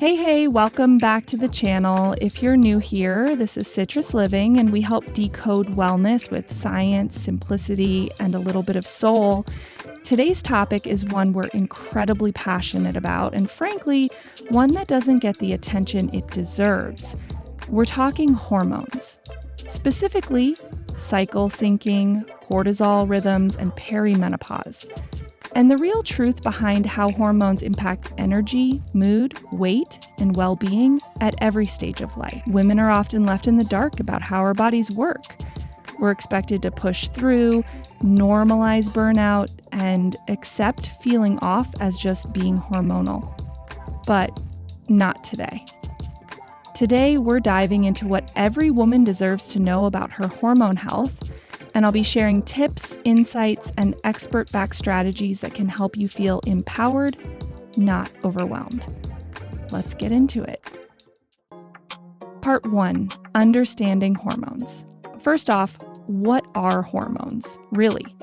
Hey, welcome back to the channel. If you're new here, this is Citrus Living, and we help decode wellness with science, simplicity, and a little bit of soul. Today's topic is one we're incredibly passionate about, and frankly, one that doesn't get the attention it deserves. We're talking hormones, specifically cycle syncing, cortisol rhythms, and perimenopause. And the real truth behind how hormones impact energy, mood, weight, and well-being at every stage of life. Women are often left in the dark about how our bodies work. We're expected to push through, normalize burnout, and accept feeling off as just being hormonal. But not today. Today, we're diving into what every woman deserves to know about her hormone health, and I'll be sharing tips, insights, and expert-backed strategies that can help you feel empowered, not overwhelmed. Let's get into it. Part 1, Understanding Hormones. First off, what are hormones, really?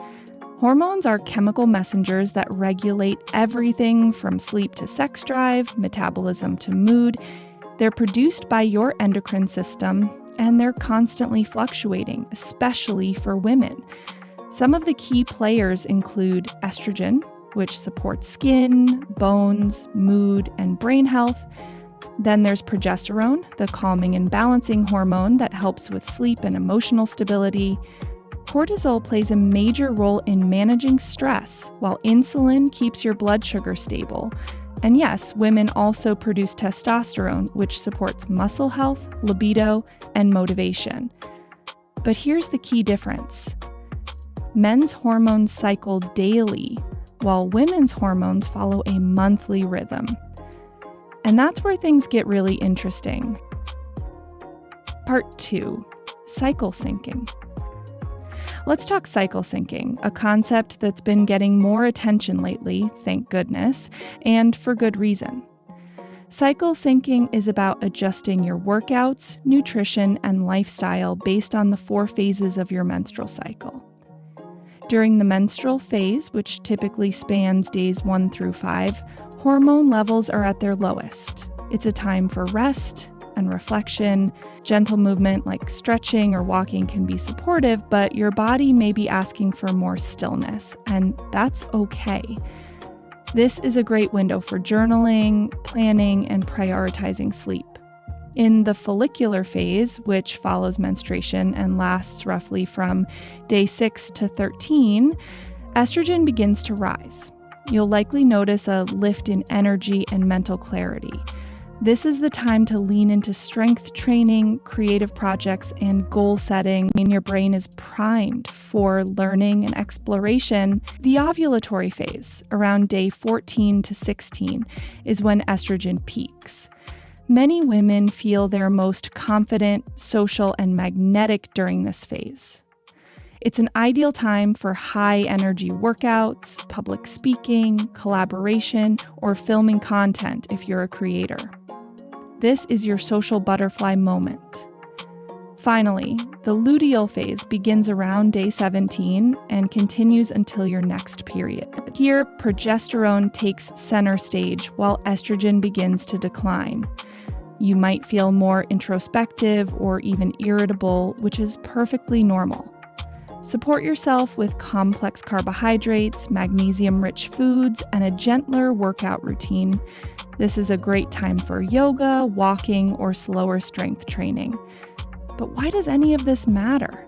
Hormones are chemical messengers that regulate everything from sleep to sex drive, metabolism to mood. They're produced by your endocrine system, and they're constantly fluctuating, especially for women. Some of the key players include estrogen, which supports skin, bones, mood, and brain health. Then there's progesterone, the calming and balancing hormone that helps with sleep and emotional stability. Cortisol plays a major role in managing stress, while insulin keeps your blood sugar stable. And yes, women also produce testosterone, which supports muscle health, libido, and motivation. But here's the key difference. Men's hormones cycle daily, while women's hormones follow a monthly rhythm. And that's where things get really interesting. Part 2, Cycle syncing. Let's talk cycle syncing, a concept that's been getting more attention lately, thank goodness, and for good reason. Cycle syncing is about adjusting your workouts, nutrition, and lifestyle based on the 4 phases of your menstrual cycle. During the menstrual phase, which typically spans days 1 through 5, hormone levels are at their lowest. It's a time for rest and reflection. Gentle movement like stretching or walking can be supportive, but your body may be asking for more stillness, and that's okay. This is a great window for journaling, planning, and prioritizing sleep. In the follicular phase, which follows menstruation and lasts roughly from day 6 to 13, estrogen begins to rise. You'll likely notice a lift in energy and mental clarity. This is the time to lean into strength training, creative projects, and goal setting, and your brain is primed for learning and exploration. The ovulatory phase, around day 14 to 16, is when estrogen peaks. Many women feel their most confident, social, and magnetic during this phase. It's an ideal time for high-energy workouts, public speaking, collaboration, or filming content if you're a creator. This is your social butterfly moment. Finally, the luteal phase begins around day 17 and continues until your next period. Here, progesterone takes center stage while estrogen begins to decline. You might feel more introspective or even irritable, which is perfectly normal. Support yourself with complex carbohydrates, magnesium-rich foods, and a gentler workout routine. This is a great time for yoga, walking, or slower strength training. But why does any of this matter?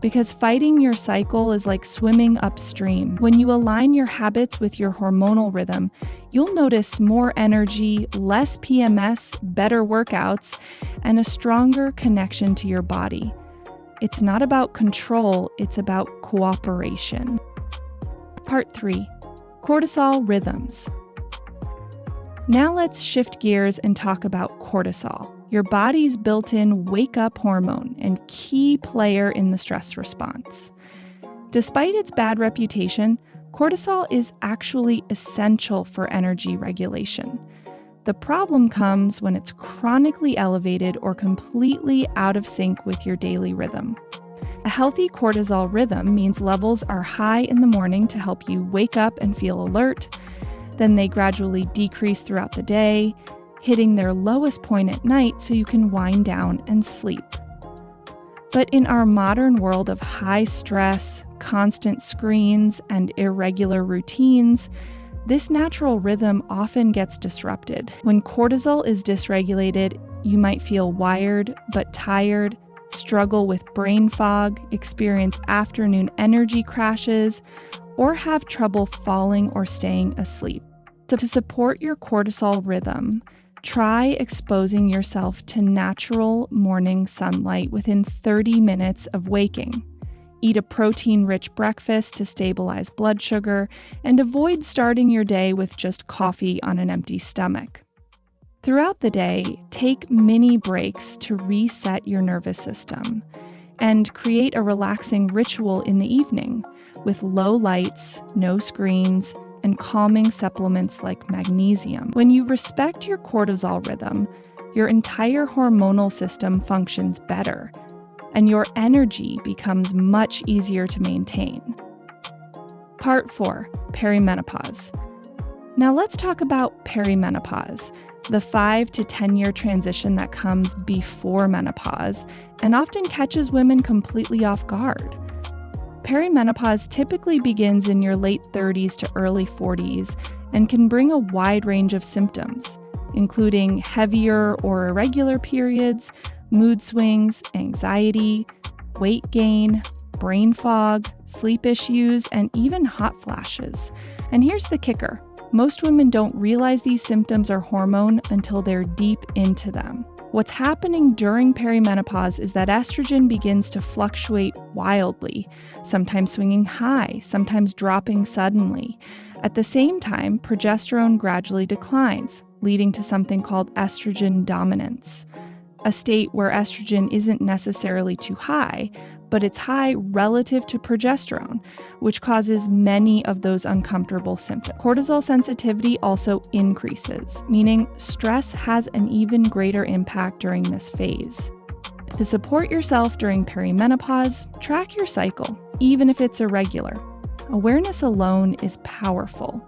Because fighting your cycle is like swimming upstream. When you align your habits with your hormonal rhythm, you'll notice more energy, less PMS, better workouts, and a stronger connection to your body. It's not about control, it's about cooperation. Part 3, Cortisol rhythms. Now let's shift gears and talk about cortisol, your body's built-in wake-up hormone and key player in the stress response. Despite its bad reputation, cortisol is actually essential for energy regulation. The problem comes when it's chronically elevated or completely out of sync with your daily rhythm. A healthy cortisol rhythm means levels are high in the morning to help you wake up and feel alert. Then they gradually decrease throughout the day, hitting their lowest point at night so you can wind down and sleep. But in our modern world of high stress, constant screens, and irregular routines, this natural rhythm often gets disrupted. When cortisol is dysregulated, you might feel wired but tired, struggle with brain fog, experience afternoon energy crashes, or have trouble falling or staying asleep. So to support your cortisol rhythm, try exposing yourself to natural morning sunlight within 30 minutes of waking. Eat a protein-rich breakfast to stabilize blood sugar, and avoid starting your day with just coffee on an empty stomach. Throughout the day, take mini breaks to reset your nervous system, and create a relaxing ritual in the evening with low lights, no screens, and calming supplements like magnesium. When you respect your cortisol rhythm, your entire hormonal system functions better, and your energy becomes much easier to maintain. Part 4, Perimenopause. Now let's talk about perimenopause, the 5 to 10 year transition that comes before menopause and often catches women completely off guard. Perimenopause typically begins in your late 30s to early 40s and can bring a wide range of symptoms, including heavier or irregular periods, mood swings, anxiety, weight gain, brain fog, sleep issues, and even hot flashes. And here's the kicker. Most women don't realize these symptoms are hormone until they're deep into them. What's happening during perimenopause is that estrogen begins to fluctuate wildly, sometimes swinging high, sometimes dropping suddenly. At the same time, progesterone gradually declines, leading to something called estrogen dominance, a state where estrogen isn't necessarily too high, but it's high relative to progesterone, which causes many of those uncomfortable symptoms. Cortisol sensitivity also increases, meaning stress has an even greater impact during this phase. To support yourself during perimenopause, track your cycle, even if it's irregular. Awareness alone is powerful.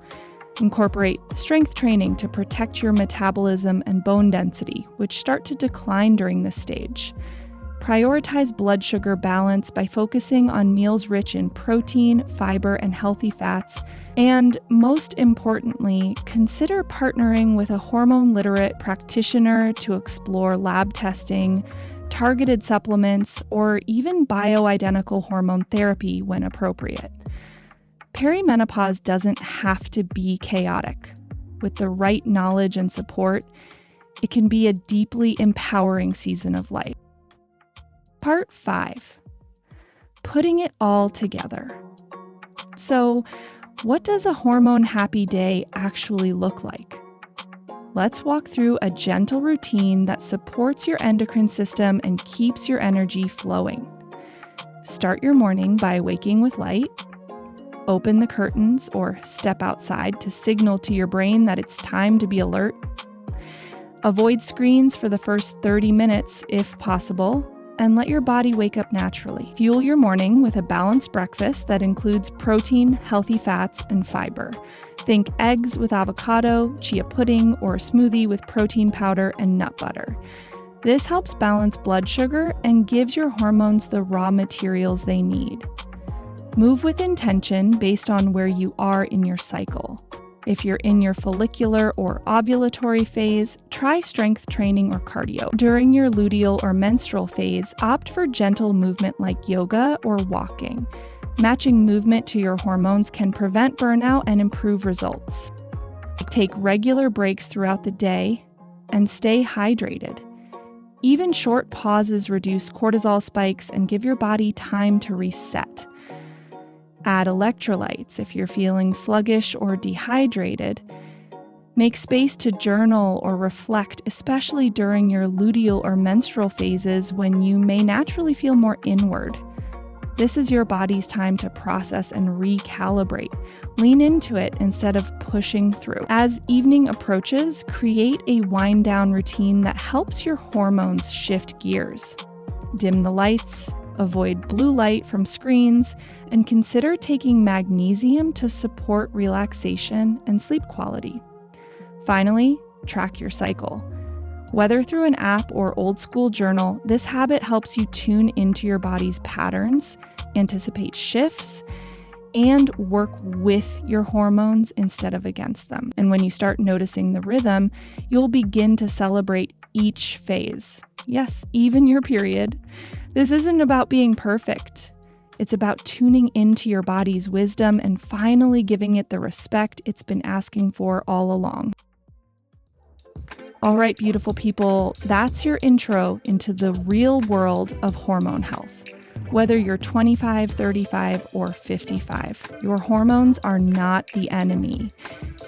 Incorporate strength training to protect your metabolism and bone density, which start to decline during this stage. Prioritize blood sugar balance by focusing on meals rich in protein, fiber, and healthy fats. And most importantly, consider partnering with a hormone-literate practitioner to explore lab testing, targeted supplements, or even bioidentical hormone therapy when appropriate. Perimenopause doesn't have to be chaotic. With the right knowledge and support, it can be a deeply empowering season of life. Part 5, Putting it all together. So, what does a hormone-happy day actually look like? Let's walk through a gentle routine that supports your endocrine system and keeps your energy flowing. Start your morning by waking with light. Open the curtains or step outside to signal to your brain that it's time to be alert. Avoid screens for the first 30 minutes if possible, and let your body wake up naturally. Fuel your morning with a balanced breakfast that includes protein, healthy fats, and fiber. Think eggs with avocado, chia pudding, or a smoothie with protein powder and nut butter. This helps balance blood sugar and gives your hormones the raw materials they need. Move with intention based on where you are in your cycle. If you're in your follicular or ovulatory phase, try strength training or cardio. During your luteal or menstrual phase, opt for gentle movement like yoga or walking. Matching movement to your hormones can prevent burnout and improve results. Take regular breaks throughout the day and stay hydrated. Even short pauses reduce cortisol spikes and give your body time to reset. Add electrolytes if you're feeling sluggish or dehydrated. Make space to journal or reflect, especially during your luteal or menstrual phases when you may naturally feel more inward. This is your body's time to process and recalibrate. Lean into it instead of pushing through. As evening approaches, create a wind-down routine that helps your hormones shift gears. Dim the lights, avoid blue light from screens, and consider taking magnesium to support relaxation and sleep quality. Finally, track your cycle. Whether through an app or old school journal, this habit helps you tune into your body's patterns, anticipate shifts, and work with your hormones instead of against them. And when you start noticing the rhythm, you'll begin to celebrate each phase. Yes, even your period. This isn't about being perfect. It's about tuning into your body's wisdom and finally giving it the respect it's been asking for all along. All right, beautiful people, that's your intro into the real world of hormone health. Whether you're 25, 35, or 55, your hormones are not the enemy.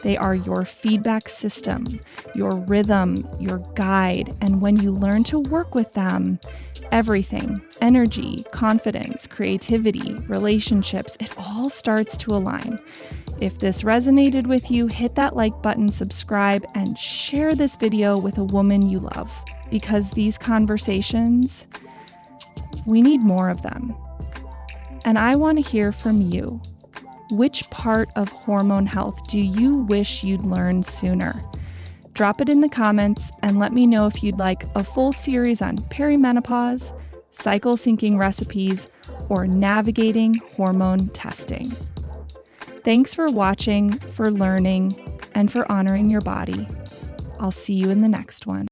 They are your feedback system, your rhythm, your guide, and when you learn to work with them, everything, energy, confidence, creativity, relationships, it all starts to align. If this resonated with you, hit that like button, subscribe, and share this video with a woman you love. Because these conversations, we need more of them. And I want to hear from you. Which part of hormone health do you wish you'd learned sooner? Drop it in the comments and let me know if you'd like a full series on perimenopause, cycle syncing recipes, or navigating hormone testing. Thanks for watching, for learning, and for honoring your body. I'll see you in the next one.